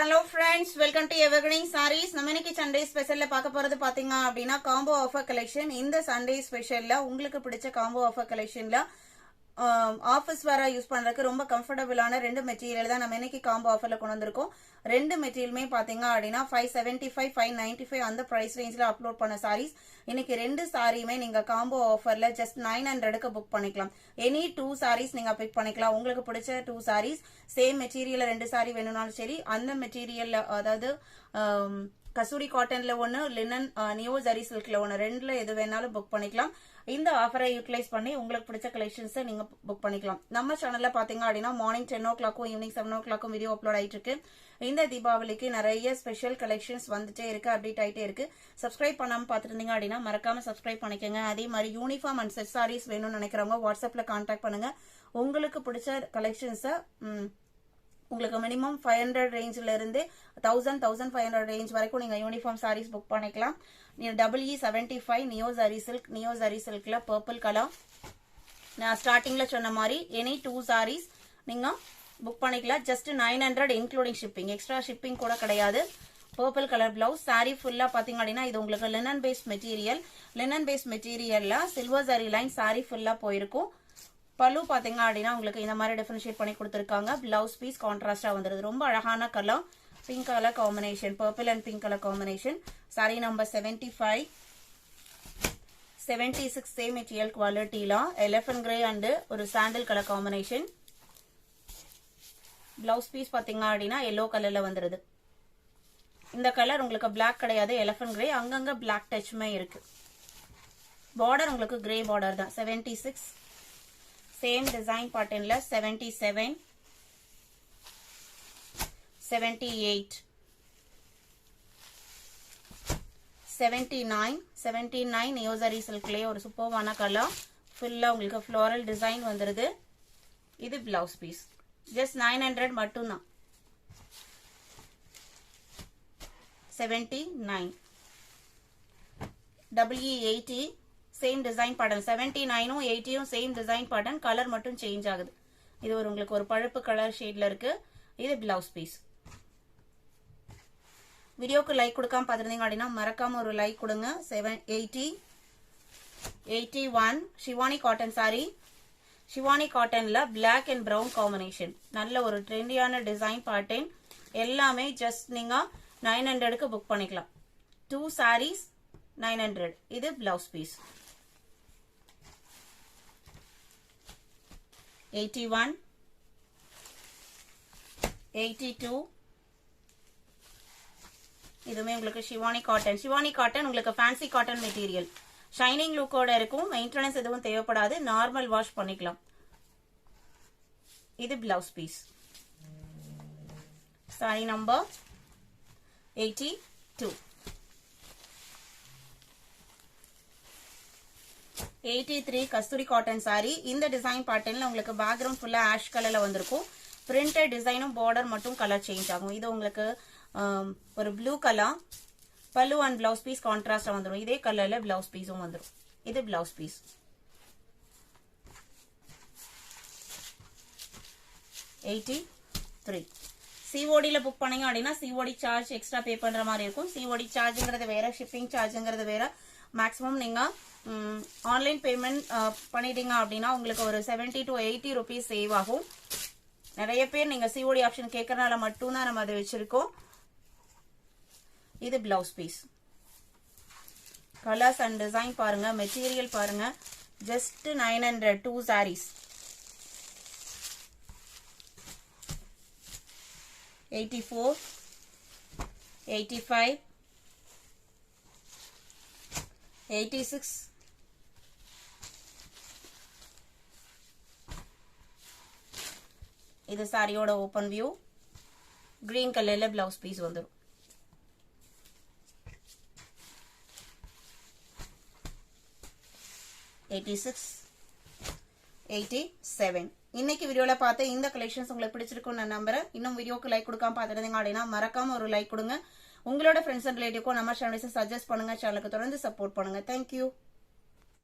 Hello friends, welcome to Evergreen Sarees. நம்ம இன்னைக்கு Sunday ஸ்பெஷல்ல பார்க்க போறது பாத்தீங்க அப்படினா காம்போ ஆஃபர் கலெக்ஷன். இந்த Sunday ஸ்பெஷல்ல உங்களுக்கு பிடிச்ச காம்போ ஆஃபர் கலெக்ஷன்ல ஆஃபீஸ் வேற யூஸ் பண்றதுக்கு ரொம்ப கம்ஃபர்ட்டபிளான ரெண்டு மெட்டீரியல் தான் நம்ம இன்னைக்கு காம்போ ஆஃபர்ல கொண்டு வந்திருக்கோம். ரெண்டு மெட்டீரியலுமே பாத்தீங்க அப்படினா 575 595 அந்த பிரைஸ் ரேஞ்ச்ல அப்லோட் பண்ண sarees. இன்னைக்கு ரெண்டு சாரியுமே நீங்க காம்போ ஆஃபர்ல ஜஸ்ட் 900க்கு புக் பண்ணிக்கலாம். எனி 2 sarees நீங்க பிக் பண்ணிக்கலாம். உங்களுக்கு பிடிச்ச 2 sarees சேம் மெட்டீரியல்ல ரெண்டு சாரி வேணும்னாலும் சரி, அந்த மெட்டீரியல்ல அதாவது கசூரி காட்டன்ல ஒன்னு, லினன் நியோ ஜரி சில்க்ல ஒன்னு, ரெண்டுல எது வேணாலும் புக் பண்ணிக்கலாம். இந்த ஆஃபரை யூட்டிலைஸ் பண்ணி உங்களுக்கு பிடிச்ச கலெக்ஷன்ஸ் நீங்க புக் பண்ணிக்கலாம். நம்ம சேனல்ல பாத்தீங்க அப்படின்னா morning 10 o'clock evening 7 o'clock video upload ஆயிட்டு இருக்கு. இந்த தீபாவளிக்கு நிறைய ஸ்பெஷல் கலெக்ஷன்ஸ் வந்துட்டே இருக்கு, அப்டேட் ஆயிட்டே இருக்கு. சப்ஸ்கிரைப் பண்ணாம பாத்துட்டு இருந்தீங்க அப்படின்னா மறக்காம சப்ஸ்கிரைப் பண்ணிக்கோங்க. அதே மாதிரி யூனிஃபார்ம் அண்ட் செட் சாரீஸ் வேணும்னு நினைக்கிறவங்க வாட்ஸ்அப்ல கான்டாக்ட் பண்ணுங்க. உங்களுக்கு பிடிச்ச கலெக்ஷன்ஸை உங்களுக்கு மினிமம் 500 ரேஞ்சில இருந்து 1000-1500 ரேஞ்ச் வரைக்கும் நீங்க யூனிஃபார்ம் சாரீஸ் புக் பண்ணிக்கலாம். EE75 நியோ ஜரி சில்க்ல பர்பிள் கலர். நான் ஸ்டார்டிங்ல சொன்ன மாதிரி எனி 2 சாரீஸ் நீங்க புக் பண்ணிக்கலாம். Just 900 including shipping, extra shipping கூட கிடையாது. Purple colour blouse. சாரி ஃபுல்லா பாத்தீங்க அப்படின்னா இது உங்களுக்கு linen based material. Linen based மெட்டீரியல்ல சில்வர் ஜரி லைன் சாரி ஃபுல்லா போயிருக்கும். பல்லு பாத்தீங்க அப்படின்னா உங்களுக்கு இந்த மாதிரி டிஃபரன்ஷியேட் பண்ணி கொடுத்துருக்காங்க. பிளவுஸ் பீஸ் கான்ட்ராஸ்டா வந்துருது. ரொம்ப அழகான colour, pink colour combination, purple and pink colour combination. Sari number 75 76 same material குவாலிட்டில எலிஃபண்ட் கிரே அண்ட் ஒரு sandal colour combination. Blouse piece பாத்தீங்க அப்படின்னா எல்லோ கலர்ல வந்துருது. இந்த கலர் உங்களுக்கு பிளாக் கிடையாது, எலிஃபண்ட் கிரே, அங்கங்க பிளாக் டச்சுமே இருக்கு. பார்டர் உங்களுக்கு கிரே பார்டர் தான். 76 சேம் டிசைன் பேட்டர்ன்ல 77 78 79 நியோ ஜரி சில்க்லயே ஒரு சூப்பர்வான கலர். ஃபுல்லா உங்களுக்கு ஃப்ளோரல் டிசைன் வந்துருது. இது பிளவுஸ் பீஸ். ஜஸ்ட் 900 மட்டும் தான். 79 EE80 same design pattern. 79 80 same design pattern, colour மட்டும் சேஞ்ச் ஆகுது. இது ஒரு உங்களுக்கு ஒரு பழுப்பு கலர் ஷேட்ல இருக்கு. இது பிளவுஸ் பீஸ். வீடியோக்கு லைக் கொடுக்காம பாத்துருந்தீங்க அப்படின்னா மறக்காம ஒரு லைக் கொடுங்க. 780 81 ஷிவானி காட்டன் சாரி. ஷிவானி காட்டன்ல பிளாக் அண்ட் பிரவுன் காம்பினேஷன். நல்ல ஒரு ட்ரெண்டியான டிசைன் பேட்டர்ன். எல்லாமே ஜஸ்ட் நீங்க 900க்கு புக் பண்ணிக்கலாம். 2 sarees 900. இது பிளவுஸ் பீஸ். 81 82 இதுமே உங்களுக்கு ஷிவானி காட்டன். ஷிவானி காட்டன் உங்களுக்கு ஃபேன்சி காட்டன் மெட்டீரியல். ஷைனிங் லுக்கோட இருக்கும். மெயின்டெனன்ஸ் எதுவும் தேவைப்படாது. நார்மல் வாஷ் பண்ணிக்கலாம். இது பிளவுஸ் பீஸ். சாரி நம்பர் 82 83 கஸ்தூரி காட்டன் சாரி. இந்த டிசைன் பேட்டர்ன்ல உங்களுக்கு பேக்ரவுண்ட் ஃபுல்லா ஆஷ் கலர்ல வந்திருக்கும். பிரிண்டட் டிசைனும் பார்டர் மட்டும் கலர் சேஞ்ச் ஆகும். இது உங்களுக்கு ஒரு ப்ளூ கலர். பல்லு அண்ட் பிளவுஸ் பீஸ் கான்ட்ராஸ்டா வந்துடும். இதே கலர்ல பிளவுஸ் பீஸும் வந்துடும். இது பிளவுஸ் பீஸ். 83 சிஓடில புக் பண்ணீங்க அப்படின்னா சிஓடி சார்ஜ் எக்ஸ்ட்ரா பே பண்ற மாதிரி இருக்கும். சிஓடி சார்ஜ்ங்கிறது வேற, ஷிப்பிங் சார்ஜ்ங்கிறது வேற. மேக்ஸிமம் நீங்க ஆன்லைன் பேமெண்ட் பண்ணிட்டீங்க அப்படின்னா உங்களுக்கு ஒரு 70 to 80 rupees சேவ் ஆகும். நிறைய பேர் நீங்க சிஓடி ஆப்ஷன் கேட்கறதுனால மட்டும்தான் நம்ம அதை வச்சிருக்கோம். இது blouse piece. Colours and design பாருங்க, மெட்டீரியல் பாருங்க. Just 900 2 sarees. 84 85 86 இது சாரியோட ஓபன் வியூ. கிரீன் கலர்ல பிளவுஸ் பீஸ் வந்துடும். 86 87 இன்னைக்கு வீடியோல பார்த்த இந்த கலெக்ஷன்ஸ் உங்களுக்கு பிடிச்சிருக்கும் நான் நம்புறேன். இன்னும் வீடியோக்கு லைக் கொடுக்காம பார்த்துருந்தீங்க அப்படின்னா மறக்காம ஒரு லைக் கொடுங்க. உங்களோட ஃப்ரெண்ட்ஸ் அண்ட் ரிலேட்டிவ்க்கும் நம்ம சேனலை சஜஸ்ட் பண்ணுங்க. சேனலுக்கு தொடர்ந்து சப்போர்ட் பண்ணுங்க. தேங்க்யூ.